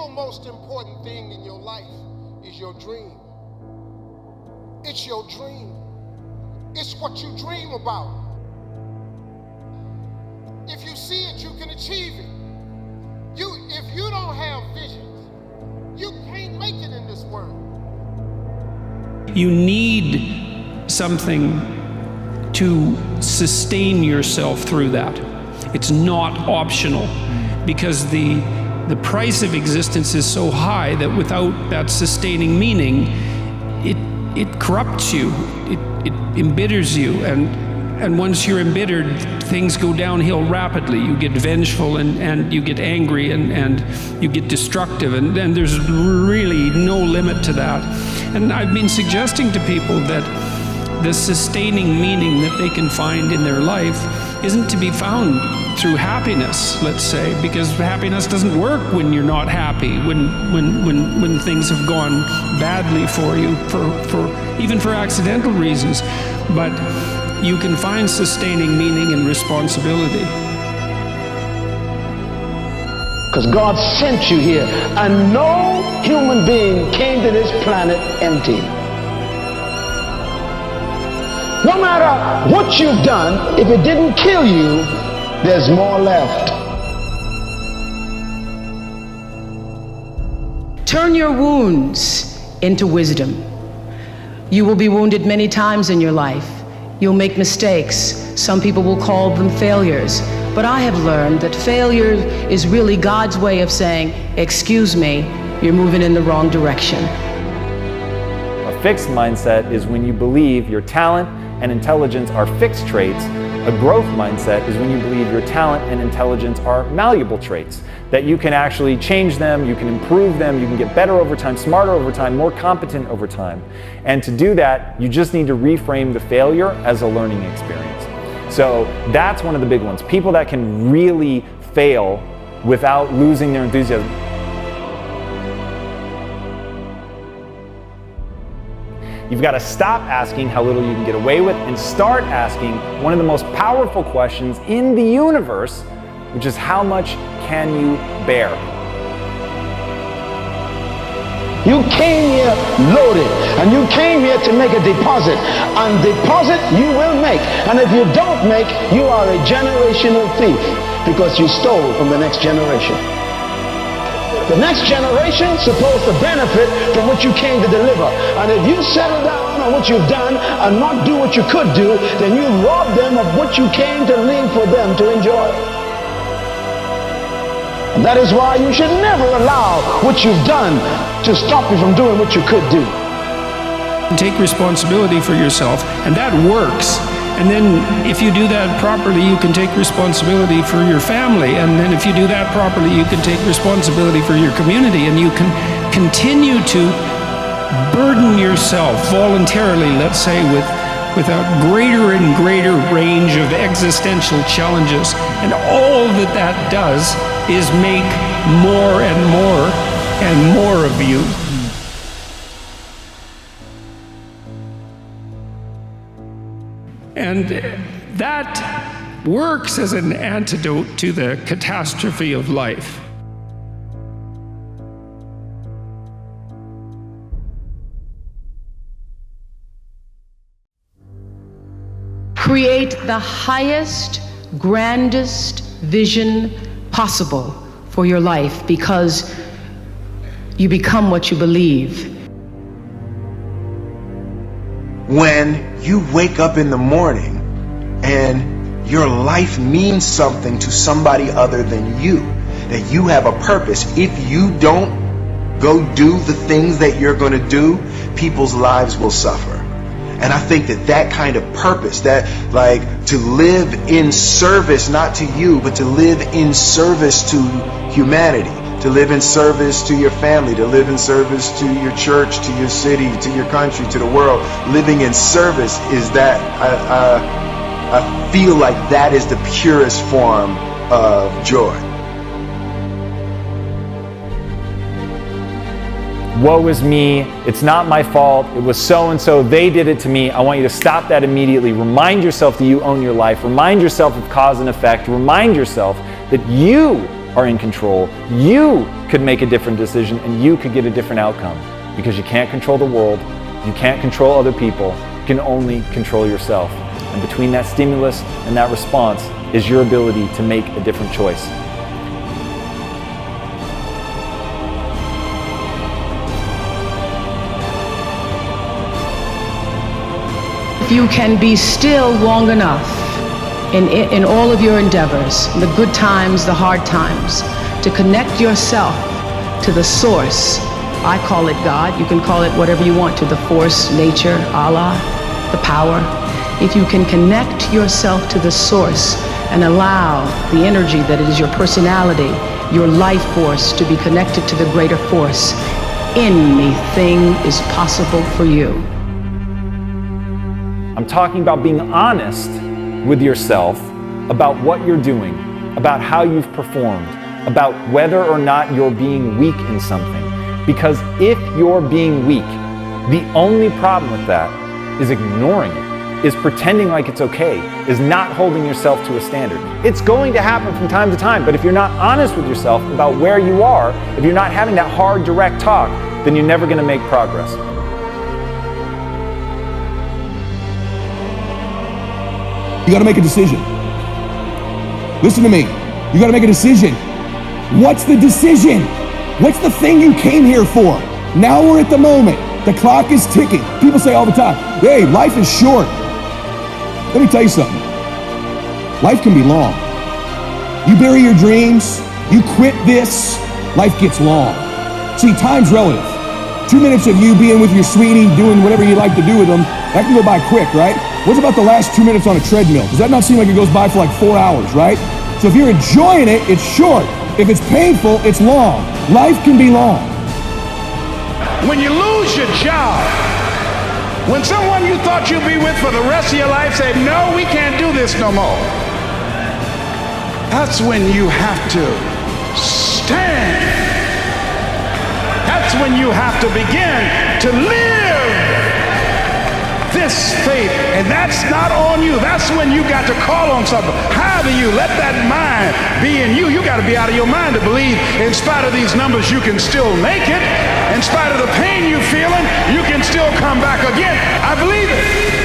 single most important thing in your life is your dream. It's your dream. It's what you dream about. If you see it, you can achieve it. If you don't have visions, you can't make it in this world. You need something to sustain yourself through that. It's not optional, because the price of existence is so high that without that sustaining meaning, it corrupts you, it embitters you, and once you're embittered, things go downhill rapidly. You get vengeful and you get angry and you get destructive, and there's really no limit to that. And I've been suggesting to people that the sustaining meaning that they can find in their life isn't to be found through happiness, let's say, because happiness doesn't work when you're not happy, when things have gone badly for you, even for accidental reasons. But you can find sustaining meaning in responsibility. Because God sent you here, and no human being came to this planet empty. No matter what you've done, if it didn't kill you, there's more left. Turn your wounds into wisdom. You will be wounded many times in your life. You'll make mistakes. Some people will call them failures. But I have learned that failure is really God's way of saying, excuse me, you're moving in the wrong direction. A fixed mindset is when you believe your talent and intelligence are fixed traits. A growth mindset is when you believe your talent and intelligence are malleable traits, that you can actually change them, you can improve them, you can get better over time, smarter over time, more competent over time. And to do that, you just need to reframe the failure as a learning experience. So that's one of the big ones. People that can really fail without losing their enthusiasm. You've got to stop asking how little you can get away with and start asking one of the most powerful questions in the universe, which is how much can you bear? You came here loaded, and you came here to make a deposit. And deposit you will make. And if you don't make, you are a generational thief, because you stole from the next generation. The next generation is supposed to benefit from what you came to deliver. And if you settle down on what you've done and not do what you could do, then you rob them of what you came to leave for them to enjoy. And that is why you should never allow what you've done to stop you from doing what you could do. Take responsibility for yourself, and that works. And then if you do that properly, you can take responsibility for your family. And then if you do that properly, you can take responsibility for your community. And you can continue to burden yourself voluntarily, let's say, with a greater and greater range of existential challenges. And all that does is make more and more of you. And that works as an antidote to the catastrophe of life. Create the highest, grandest vision possible for your life, because you become what you believe. When you wake up in the morning and your life means something to somebody other than you, that you have a purpose. If you don't go do the things that you're going to do, people's lives will suffer. And I think that kind of purpose, that like to live in service, not to you, but to live in service to humanity, to live in service to your family, to live in service to your church, to your city, to your country, to the world. Living in service is that, I feel like that is the purest form of joy. Woe is me, it's not my fault, it was so-and-so, they did it to me. I want you to stop that immediately. Remind yourself that you own your life. Remind yourself of cause and effect. Remind yourself that you are in control. You could make a different decision and you could get a different outcome, because you can't control the world, you can't control other people, you can only control yourself. And between that stimulus and that response is your ability to make a different choice. If you can be still long enough in all of your endeavors, the good times, the hard times, to connect yourself to the source. I call it God. You can call it whatever you want, to the force, nature, Allah, the power. If you can connect yourself to the source and allow the energy that is your personality, your life force, to be connected to the greater force, anything is possible for you. I'm talking about being honest with yourself about what you're doing, about how you've performed, about whether or not you're being weak in something. Because if you're being weak, the only problem with that is ignoring it, is pretending like it's okay, is not holding yourself to a standard. It's going to happen from time to time, but if you're not honest with yourself about where you are, if you're not having that hard, direct talk, then you're never going to make progress. You gotta make a decision. Listen to me. You gotta make a decision. What's the decision? What's the thing you came here for? Now we're at the moment. The clock is ticking. People say all the time, hey, life is short. Let me tell you something. Life can be long. You bury your dreams, you quit this, life gets long. See, time's relative. 2 minutes of you being with your sweetie, doing whatever you like to do with them, that can go by quick, right? What about the last 2 minutes on a treadmill? Does that not seem like it goes by for like 4 hours, right? So if you're enjoying it, it's short. If it's painful, it's long. Life can be long. When you lose your job, when someone you thought you'd be with for the rest of your life said, no, we can't do this no more, that's when you have to stand. That's when you have to begin to live this faith, and that's not on you. That's when you got to call on something. How do you let that mind be in you? You got to be out of your mind to believe in spite of these numbers you can still make it. In spite of the pain you're feeling, you can still come back again. I believe it.